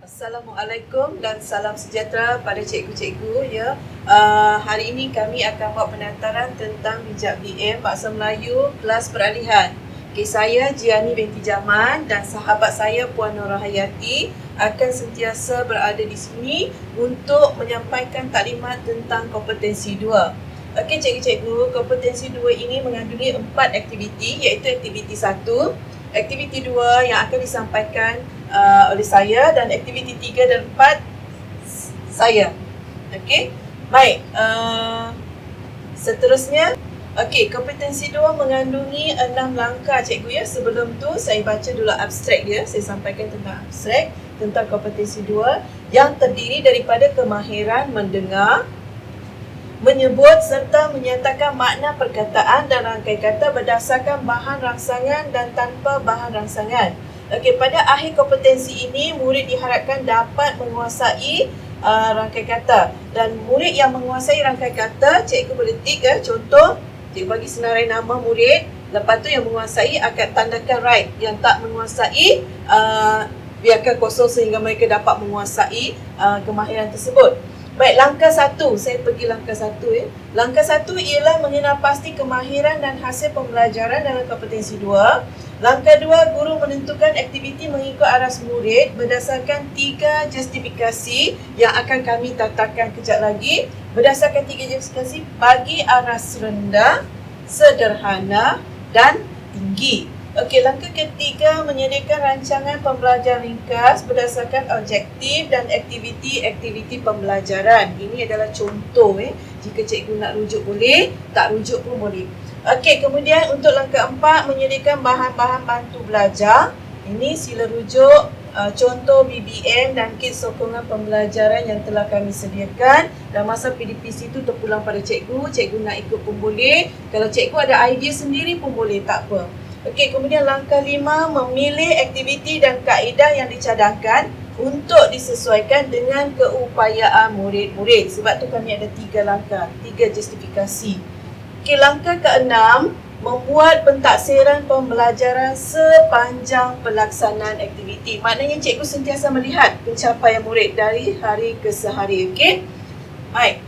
Assalamualaikum dan salam sejahtera pada cikgu-cikgu ya. Hari ini kami akan buat penantaran tentang bijak BM Bahasa Melayu kelas peralihan. Okay, saya Jiani binti Jaman dan sahabat saya Puan Nora Hayati akan sentiasa berada di sini untuk menyampaikan taklimat tentang kompetensi 2. Okey cikgu-cikgu, kompetensi 2 ini mengandungi 4 aktiviti, iaitu aktiviti 1, aktiviti 2 yang akan disampaikan oleh saya, dan aktiviti 3 dan 4 saya. Okey. Baik. Seterusnya, okey, kompetensi 2 mengandungi 6 langkah cikgu ya. Sebelum tu saya baca dulu abstrak dia. Saya sampaikan tentang abstrak tentang kompetensi 2 yang terdiri daripada kemahiran mendengar, menyebut serta menyatakan makna perkataan dan rangkai kata berdasarkan bahan rangsangan dan tanpa bahan rangsangan. Okey, pada akhir kompetensi ini, murid diharapkan dapat menguasai rangkai kata. Dan murid yang menguasai rangkai kata, cikgu boleh tik ya. Contoh, cikgu bagi senarai nama murid. Lepas tu yang menguasai akan tandakan right. Yang tak menguasai, biarkan kosong sehingga mereka dapat menguasai kemahiran tersebut. Baik, langkah 1. Saya pergi langkah 1 ya. Langkah 1 ialah mengenal pasti kemahiran dan hasil pembelajaran dalam kompetensi 2. Langkah 2, guru menentukan aktiviti mengikut aras murid berdasarkan 3 justifikasi yang akan kami tatapkan kejap lagi. Berdasarkan 3 justifikasi bagi aras rendah, sederhana dan tinggi. Okey, langkah ketiga menyediakan rancangan pembelajaran ringkas berdasarkan objektif dan aktiviti-aktiviti pembelajaran. Ini adalah contoh Jika cikgu nak rujuk boleh, tak rujuk pun boleh. Okey, kemudian untuk langkah 4 menyediakan bahan-bahan bantu belajar. Ini sila rujuk contoh BBM dan kit sokongan pembelajaran yang telah kami sediakan. Dan masa PDPC itu terpulang pada cikgu. Cikgu nak ikut pun boleh. Kalau cikgu ada idea sendiri pun boleh, tak apa. Okey, kemudian langkah 5 memilih aktiviti dan kaedah yang dicadangkan untuk disesuaikan dengan keupayaan murid-murid. Sebab tu kami ada 3 langkah, 3 justifikasi. Okey, langkah ke-6 membuat pentaksiran pembelajaran sepanjang pelaksanaan aktiviti. Maknanya cikgu sentiasa melihat pencapaian murid dari hari ke sehari. Okey. Baik.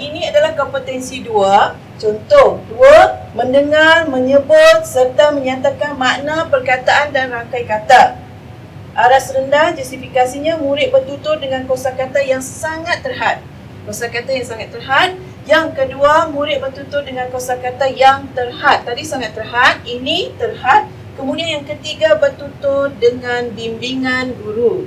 Ini adalah kompetensi 2. Contoh 2, mendengar, menyebut serta menyatakan makna perkataan dan rangkai kata. Aras rendah, justifikasinya murid bertutur dengan kosakata yang sangat terhad. Kosakata yang sangat terhad. Yang kedua, murid bertutur dengan kosakata yang terhad. Tadi sangat terhad, ini terhad. Kemudian yang ketiga, bertutur dengan bimbingan guru.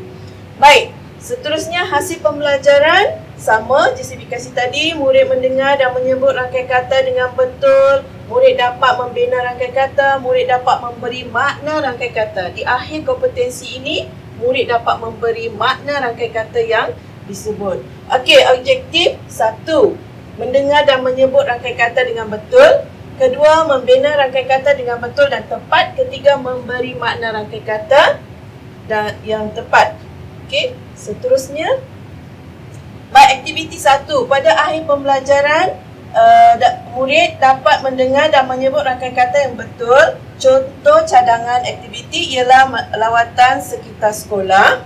Baik, seterusnya hasil pembelajaran sama justifikasi tadi, murid mendengar dan menyebut rangkai kata dengan betul, murid dapat membina rangkai kata, murid dapat memberi makna rangkai kata. Di akhir kompetensi ini, murid dapat memberi makna rangkai kata yang disebut. Okey, objektif 1, mendengar dan menyebut rangkai kata dengan betul. Kedua, membina rangkai kata dengan betul dan tepat. Ketiga, memberi makna rangkai kata dan yang tepat. Okey, seterusnya, baik, aktiviti 1. Pada akhir pembelajaran, murid dapat mendengar dan menyebut rangkai kata yang betul. Contoh cadangan aktiviti ialah lawatan sekitar sekolah.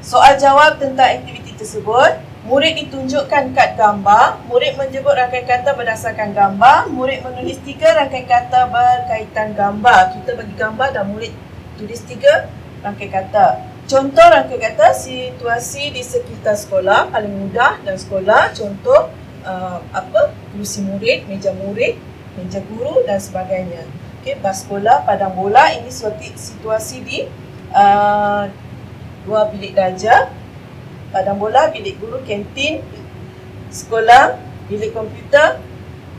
Soal jawab tentang aktiviti tersebut. Murid ditunjukkan kad gambar. Murid menyebut rangkai kata berdasarkan gambar. Murid menulis 3 rangkai kata berkaitan gambar. Kita bagi gambar dan murid tulis 3 rangkai kata. Contoh rangkai kata, situasi di sekitar sekolah, paling mudah dan sekolah. Contoh kerusi murid, meja guru dan sebagainya. Okey, bas sekolah, padang bola. Ini situasi di dua bilik darjah. Padang bola, bilik guru, kantin, sekolah, bilik komputer,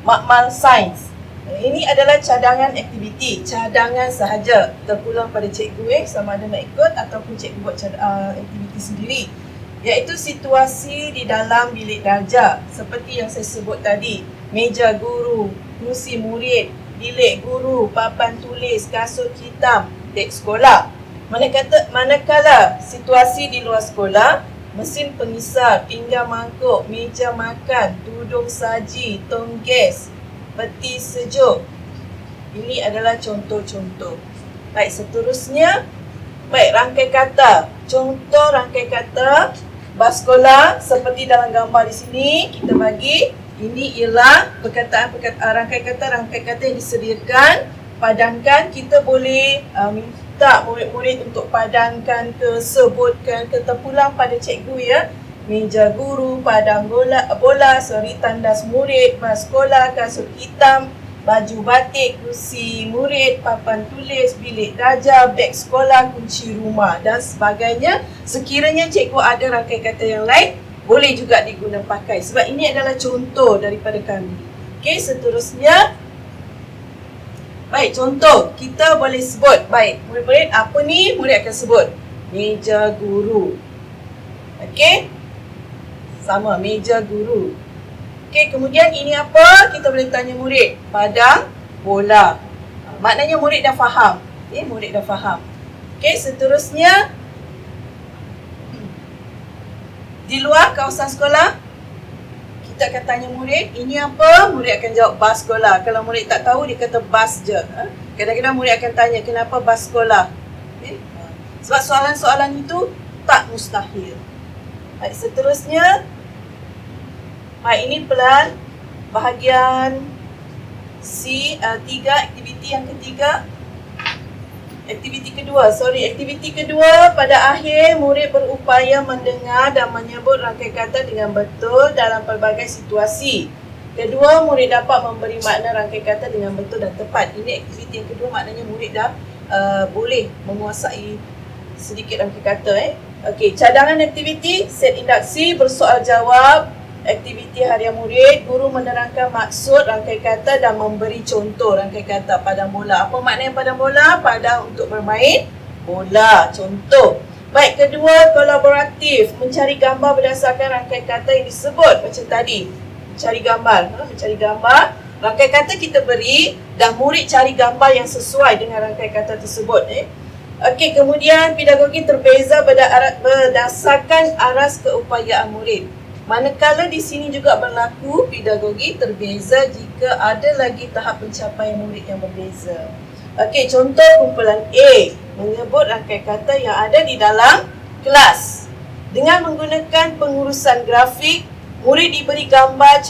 makmal sains. Ini adalah cadangan aktiviti, cadangan sahaja. Terpulang pada cikgu sama ada nak ikut ataupun cikgu buat aktiviti sendiri. Iaitu situasi di dalam bilik darjah. Seperti yang saya sebut tadi. Meja guru, kerusi murid, bilik guru, papan tulis, kasut hitam, dek sekolah. Manakala situasi di luar sekolah, mesin pengisar, pinggan mangkuk, meja makan, tudung saji, tong gas, peti sejuk. Ini adalah contoh-contoh. Baik, seterusnya Baik, rangkai kata. Contoh rangkai kata bas sekolah seperti dalam gambar di sini kita bagi. Ini ialah rangkai kata yang disediakan. Padankan, kita boleh minta murid-murid untuk padankan ke, sebutkan ke, terpulang pada cikgu ya. Meja guru, padang bola, seri tandas murid, bas sekolah, kasut hitam, baju batik, kursi murid, papan tulis, bilik darjah, beg sekolah, kunci rumah dan sebagainya. Sekiranya cikgu ada rangkai kata yang lain, boleh juga diguna pakai. Sebab ini adalah contoh daripada kami. Okey, seterusnya. Baik, contoh. Kita boleh sebut. Baik, murid-murid, apa ni? Murid akan sebut. Meja guru. Okey. Sama, meja guru. Okey, kemudian ini apa? Kita boleh tanya murid. Padang bola. Maknanya murid dah faham. Okey, murid dah faham. Okey, seterusnya. Di luar kawasan sekolah, kita akan tanya murid, ini apa? Murid akan jawab bas sekolah. Kalau murid tak tahu, dia kata bas je. Kadang-kadang murid akan tanya, kenapa bas sekolah? Okay? Sebab soalan-soalan itu tak mustahil. Baik, seterusnya. Baik, ini pelan. Bahagian C, 3, aktiviti yang ketiga. Aktiviti kedua, pada akhir murid berupaya mendengar dan menyebut rangkai kata dengan betul dalam pelbagai situasi. Kedua, murid dapat memberi makna rangkai kata dengan betul dan tepat. Ini aktiviti yang kedua, maknanya murid dah boleh menguasai sedikit rangkai kata. Okey, cadangan aktiviti, set induksi, bersoal jawab, aktiviti harian murid, guru menerangkan maksud rangkai kata dan memberi contoh rangkai kata. Padang bola. Apa makna padang bola? Padang untuk bermain bola. Contoh. Baik, kedua, kolaboratif. Mencari gambar berdasarkan rangkai kata yang disebut macam tadi. Mencari gambar. Rangkai kata kita beri dan murid cari gambar yang sesuai dengan rangkai kata tersebut. Okey, kemudian pedagogi terbeza berdasarkan aras keupayaan murid. Manakala di sini juga berlaku pedagogi terbeza jika ada lagi tahap pencapaian murid yang berbeza. Okey, contoh kumpulan A, menyebut rangkai kata yang ada di dalam kelas. Dengan menggunakan pengurusan grafik, murid diberi gambar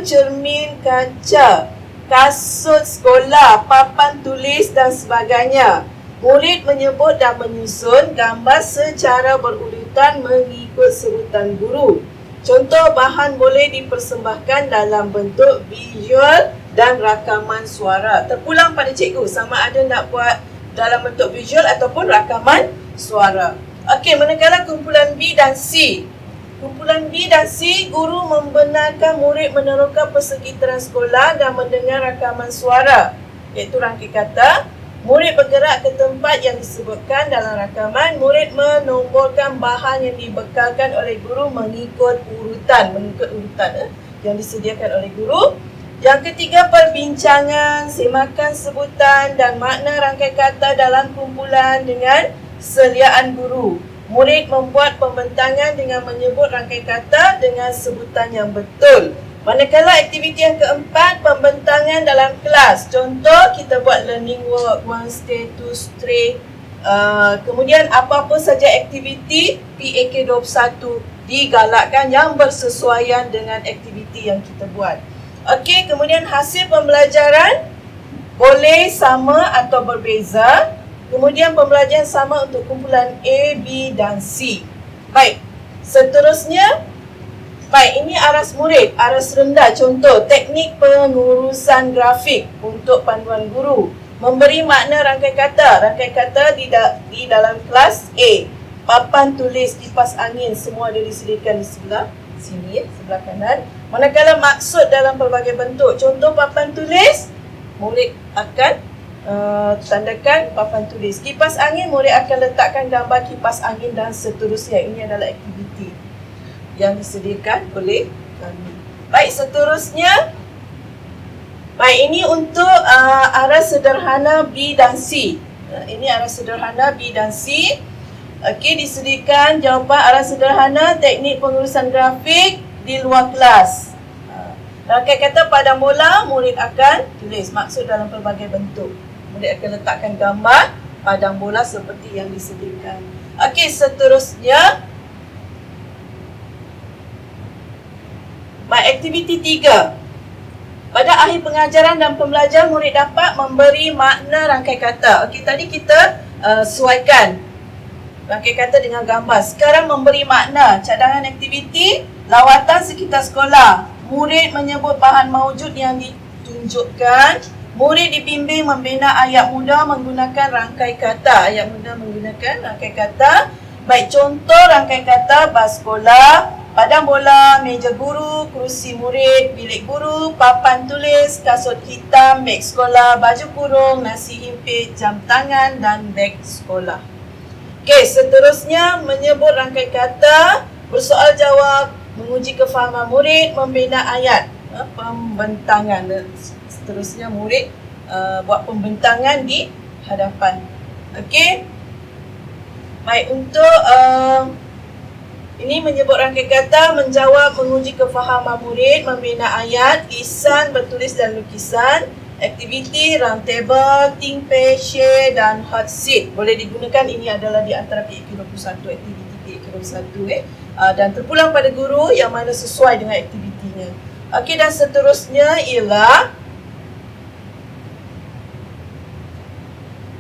cermin kaca, kasut sekolah, papan tulis dan sebagainya. Murid menyebut dan menyusun gambar secara berurutan mengikut sebutan guru. Contoh bahan boleh dipersembahkan dalam bentuk visual dan rakaman suara. Terpulang pada cikgu sama ada nak buat dalam bentuk visual ataupun rakaman suara. Okey, manakala kumpulan B dan C. Kumpulan B dan C, guru membenarkan murid meneroka persekitaran sekolah dan mendengar rakaman suara, iaitu rangkai kata. Murid bergerak ke tempat yang disebutkan dalam rakaman. Murid menomborkan bahan yang dibekalkan oleh guru mengikut urutan yang disediakan oleh guru. Yang ketiga, perbincangan, semakan sebutan dan makna rangkai kata dalam kumpulan dengan seliaan guru. Murid membuat pembentangan dengan menyebut rangkai kata dengan sebutan yang betul. Manakala aktiviti yang keempat, pembentangan dalam kelas. Contoh, kita buat learning work, one stay, two stray. Kemudian apa-apa saja aktiviti PAK 21 digalakkan yang bersesuaian dengan aktiviti yang kita buat. Okey, kemudian hasil pembelajaran boleh sama atau berbeza. Kemudian pembelajaran sama untuk kumpulan A, B dan C. Baik, seterusnya. Baik, ini aras murid, aras rendah. Contoh, teknik pengurusan grafik untuk panduan guru. Memberi makna rangkai kata. Rangkai kata di dalam kelas A. Papan tulis, kipas angin, semua ada disediakan di sebelah sini, sebelah kanan. Manakala maksud dalam pelbagai bentuk. Contoh papan tulis, murid akan tandakan papan tulis. Kipas angin, murid akan letakkan gambar kipas angin dan seterusnya. Ini adalah aktiviti yang disediakan oleh kami. Baik, seterusnya. Baik, ini untuk aras sederhana B dan C. Ini aras sederhana B dan C. Okey, disediakan jawapan aras sederhana teknik pengurusan grafik di luar kelas. Rangkai kata padang bola, murid akan tulis maksud dalam pelbagai bentuk. Murid akan letakkan gambar padang bola seperti yang disediakan. Okey, seterusnya aktiviti 3. Pada akhir pengajaran dan pembelajaran, murid dapat memberi makna rangkai kata. Okey, tadi kita sesuaikan rangkai kata dengan gambar. Sekarang memberi makna. Cadangan aktiviti, lawatan sekitar sekolah. Murid menyebut bahan maujud yang ditunjukkan. Murid dibimbing membina ayat mudah menggunakan rangkai kata. Ayat mudah menggunakan rangkai kata. Baik, contoh rangkai kata bas sekolah, padang bola, meja guru, kerusi murid, bilik guru, papan tulis, kasut hitam, beg sekolah, baju kurung, nasi himpit, jam tangan dan beg sekolah. Okey, seterusnya menyebut rangkai kata, bersoal jawab, menguji kefahaman murid, membina ayat, pembentangan. Seterusnya murid buat pembentangan di hadapan. Okey. Baik, untuk ini menyebut rangkai kata, menjawab, menguji kefahaman murid, membina ayat, lisan, bertulis dan lukisan, aktiviti, round table, think page, share dan hot seat. Boleh digunakan, ini adalah di antara PAK21, aktiviti PAK21 dan terpulang pada guru yang mana sesuai dengan aktivitinya. Okey, dan seterusnya ialah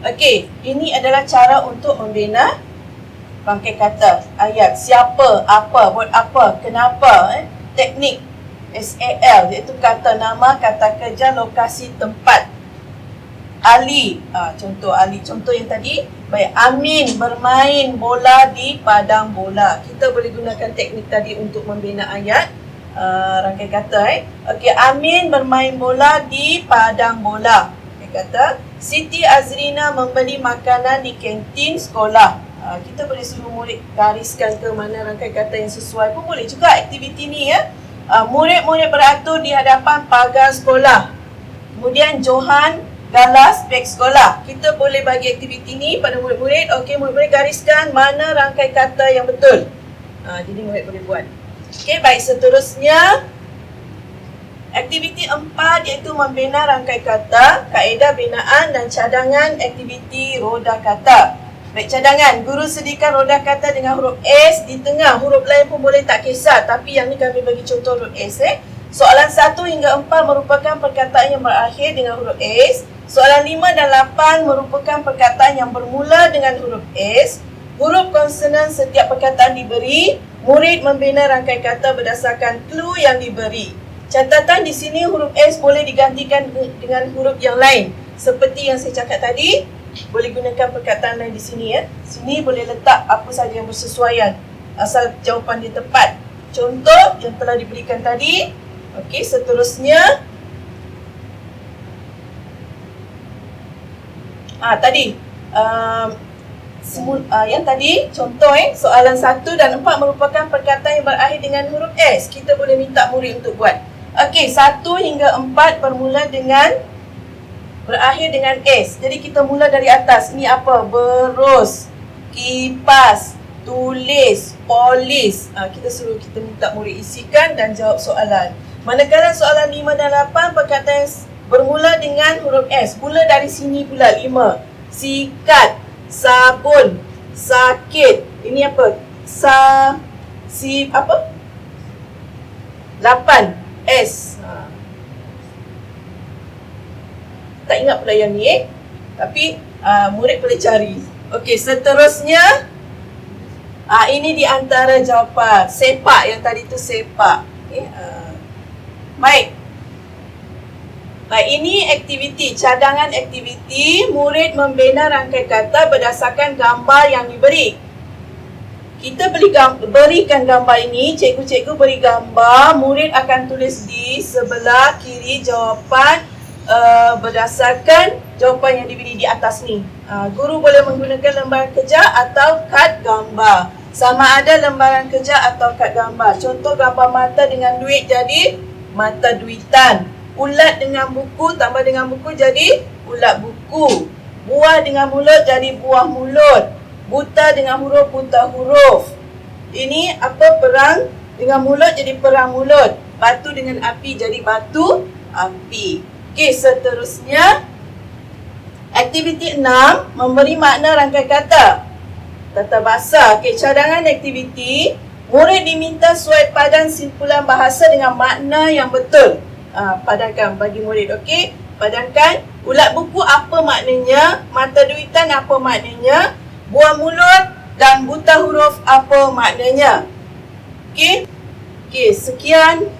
okey, ini adalah cara untuk membina rangkai kata, ayat, siapa, apa, buat apa, kenapa, teknik SAL iaitu kata nama, kata kerja, lokasi, tempat. Ali, contoh Ali, contoh yang tadi. Baik, Amin bermain bola di padang bola. Kita boleh gunakan teknik tadi untuk membina ayat, rangkai kata. Okey, Amin bermain bola di padang bola. Rangkai kata. Siti Azrina membeli makanan di kantin sekolah. Kita boleh suruh murid gariskan ke mana rangkai kata yang sesuai pun boleh juga aktiviti ni ya. Murid-murid beratur di hadapan pagar sekolah. Kemudian Johan galas beg sekolah. Kita boleh bagi aktiviti ni pada murid-murid. Okey, murid-murid gariskan mana rangkai kata yang betul. Jadi murid boleh buat. Okey, baik, seterusnya aktiviti 4 iaitu membina rangkai kata, kaedah binaan dan cadangan aktiviti roda kata. Baik, cadangan, guru sediakan roda kata dengan huruf S di tengah. Huruf lain pun boleh, tak kisah. Tapi yang ni kami bagi contoh huruf S. Soalan 1 hingga 4 merupakan perkataan yang berakhir dengan huruf S. Soalan 5 dan 8 merupakan perkataan yang bermula dengan huruf S. Huruf konsonan setiap perkataan diberi. Murid membina rangkai kata berdasarkan clue yang diberi. Catatan di sini huruf S boleh digantikan dengan huruf yang lain. Seperti yang saya cakap tadi, boleh gunakan perkataan lain di sini ya. Sini boleh letak apa saja yang bersesuaian asal jawapan dia tepat. Contoh yang telah diberikan tadi. Okey, seterusnya tadi yang tadi contoh soalan 1 dan 4 merupakan perkataan yang berakhir dengan huruf S. Kita boleh minta murid untuk buat. Okey, 1 hingga 4 bermula dengan berakhir dengan S. Jadi kita mula dari atas. Ini apa? Berus, kipas, tulis, polis. Kita minta murid isikan dan jawab soalan. Manakala soalan 5 dan 8 perkataan yang bermula dengan huruf S. Mula dari sini pula 5. Sikat, sabun, sakit. Ini apa? 8 S. Tak ingat pula yang ni tapi murid boleh cari. Okey, seterusnya ini di antara jawapan. Sepak yang tadi tu sepak. Baik. Baik, ini aktiviti, cadangan aktiviti. Murid membina rangkai kata berdasarkan gambar yang diberi. Kita berikan gambar ini, cikgu-cikgu beri gambar, murid akan tulis di sebelah kiri jawapan berdasarkan jawapan yang diberi di atas ni. Guru boleh menggunakan lembaran kerja atau kad gambar. Sama ada lembaran kerja atau kad gambar. Contoh gambar mata dengan duit jadi mata duitan. Ulat dengan buku tambah dengan buku jadi ulat buku. Buah dengan mulut jadi buah mulut. Buta dengan huruf buta huruf. Ini apa? Perang dengan mulut jadi perang mulut. Batu dengan api jadi batu api. Okey, seterusnya Aktiviti 6, memberi makna rangkai kata. Tata bahasa. Okey, cadangan aktiviti, murid diminta suai padan simpulan bahasa dengan makna yang betul. Padankan bagi murid, okey? Padankan, ulat buku apa maknanya, mata duitan apa maknanya, buah mulut dan buta huruf apa maknanya. Okey? Okey, sekian.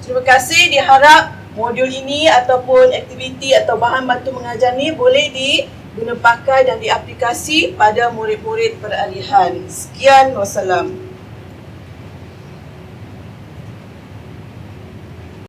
Terima kasih. Diharap modul ini ataupun aktiviti atau bahan bantu mengajar ni boleh diguna pakai dan diaplikasi pada murid-murid peralihan. Sekian, wassalam.